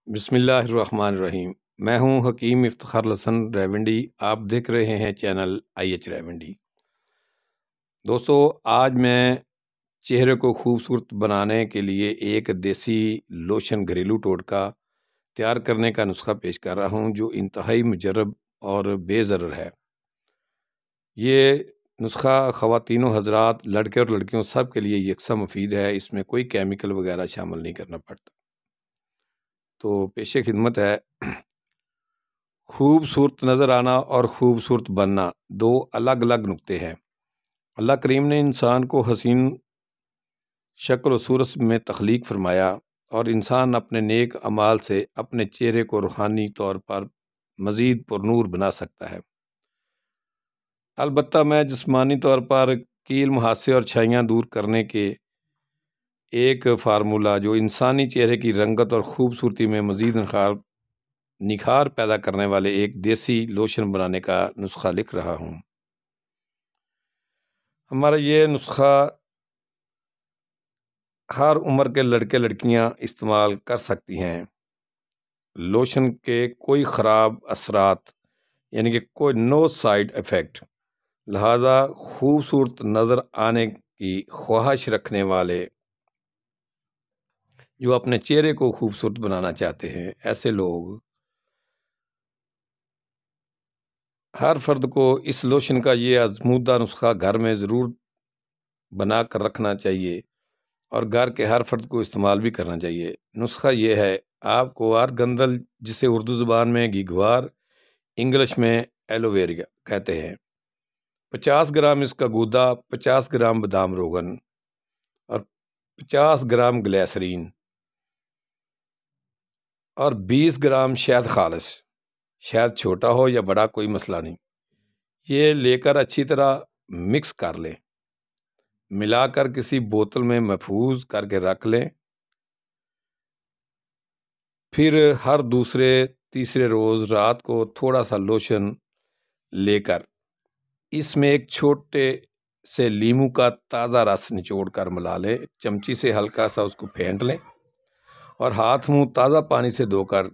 بسم اللہ الرحمن الرحیم۔ میں ہوں حکیم افتخار الحسن ریونڈی۔ آپ دیکھ رہے ہیں چینل IH ریونڈی۔ دوستو، آج میں چہرے کو خوبصورت بنانے کے لیے ایک دیسی لوشن گھریلو ٹوٹکا تیار کرنے کا نسخہ پیش کر رہا ہوں جو انتہائی مجرب اور بے ضرر ہے۔ یہ نسخہ خواتین و حضرات، لڑکے اور لڑکیوں سب کے لیے یکساں مفید ہے۔ اس میں کوئی کیمیکل وغیرہ شامل نہیں کرنا پڑتا۔ تو پیش خدمت ہے۔ خوبصورت نظر آنا اور خوبصورت بننا دو الگ الگ نقطے ہیں۔ اللہ کریم نے انسان کو حسین شکل و صورت میں تخلیق فرمایا اور انسان اپنے نیک اعمال سے اپنے چہرے کو روحانی طور پر مزید پرنور بنا سکتا ہے۔ البتہ میں جسمانی طور پر کیل مہاسے اور چھائیاں دور کرنے کے ایک فارمولہ جو انسانی چہرے کی رنگت اور خوبصورتی میں مزید نکھار پیدا کرنے والے ایک دیسی لوشن بنانے کا نسخہ لکھ رہا ہوں۔ ہمارا یہ نسخہ ہر عمر کے لڑکے لڑکیاں استعمال کر سکتی ہیں۔ لوشن کے کوئی خراب اثرات یعنی کہ کوئی نو سائیڈ ایفیکٹ، لہذا خوبصورت نظر آنے کی خواہش رکھنے والے جو اپنے چہرے کو خوبصورت بنانا چاہتے ہیں، ایسے لوگ ہر فرد کو اس لوشن کا یہ آزمودہ نسخہ گھر میں ضرور بنا کر رکھنا چاہیے اور گھر کے ہر فرد کو استعمال بھی کرنا چاہیے۔ نسخہ یہ ہے، آپ کو آرگندل، جسے اردو زبان میں گھیگوار، انگلش میں ایلوویرا کہتے ہیں، 50 گرام اس کا گودا، 50 گرام بادام روغن اور 50 گرام گلیسرین اور 20 گرام شہد خالص، شہد چھوٹا ہو یا بڑا کوئی مسئلہ نہیں، یہ لے کر اچھی طرح مکس کر لیں، ملا کر کسی بوتل میں محفوظ کر کے رکھ لیں۔ پھر ہر دوسرے تیسرے روز رات کو تھوڑا سا لوشن لے کر اس میں ایک چھوٹے سے لیموں کا تازہ رس نچوڑ کر ملا لیں، چمچی سے ہلکا سا اس کو پھینٹ لیں اور ہاتھ منہ تازہ پانی سے دھو کر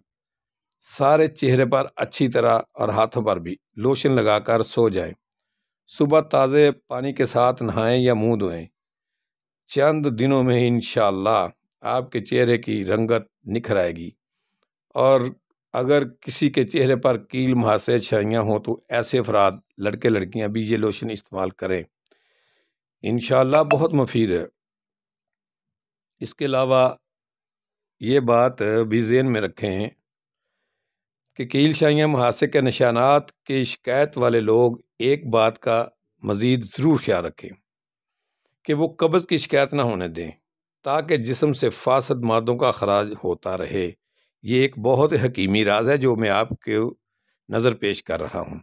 سارے چہرے پر اچھی طرح اور ہاتھوں پر بھی لوشن لگا کر سو جائیں۔ صبح تازے پانی کے ساتھ نہائیں یا منہ دھوئیں۔ چند دنوں میں انشاءاللہ آپ کے چہرے کی رنگت نکھر آئے گی، اور اگر کسی کے چہرے پر کیل مہاسے چھائیاں ہوں تو ایسے افراد، لڑکے لڑکیاں بھی یہ لوشن استعمال کریں، انشاءاللہ بہت مفید ہے۔ اس کے علاوہ یہ بات بھی ذہن میں رکھیں کہ کیل شائیاں مہاسے کے نشانات کی شکایت والے لوگ ایک بات کا مزید ضرور خیال رکھیں کہ وہ قبض کی شکایت نہ ہونے دیں تاکہ جسم سے فاسد مادوں کا اخراج ہوتا رہے۔ یہ ایک بہت حکیمی راز ہے جو میں آپ کو نظر پیش کر رہا ہوں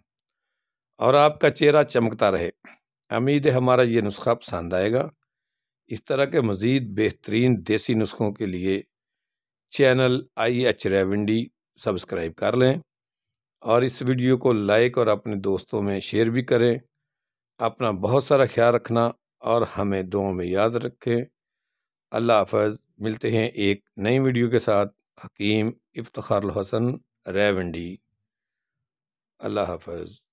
اور آپ کا چہرہ چمکتا رہے۔ امید ہے ہمارا یہ نسخہ پسند آئے گا۔ اس طرح کے مزید بہترین دیسی نسخوں کے لیے چینل IH ریونڈی سبسکرائب کر لیں اور اس ویڈیو کو لائک اور اپنے دوستوں میں شیئر بھی کریں۔ اپنا بہت سارا خیال رکھنا اور ہمیں دعاؤں میں یاد رکھیں۔ اللہ حافظ۔ ملتے ہیں ایک نئی ویڈیو کے ساتھ۔ حکیم افتخار الحسن ریونڈی۔ اللہ حافظ۔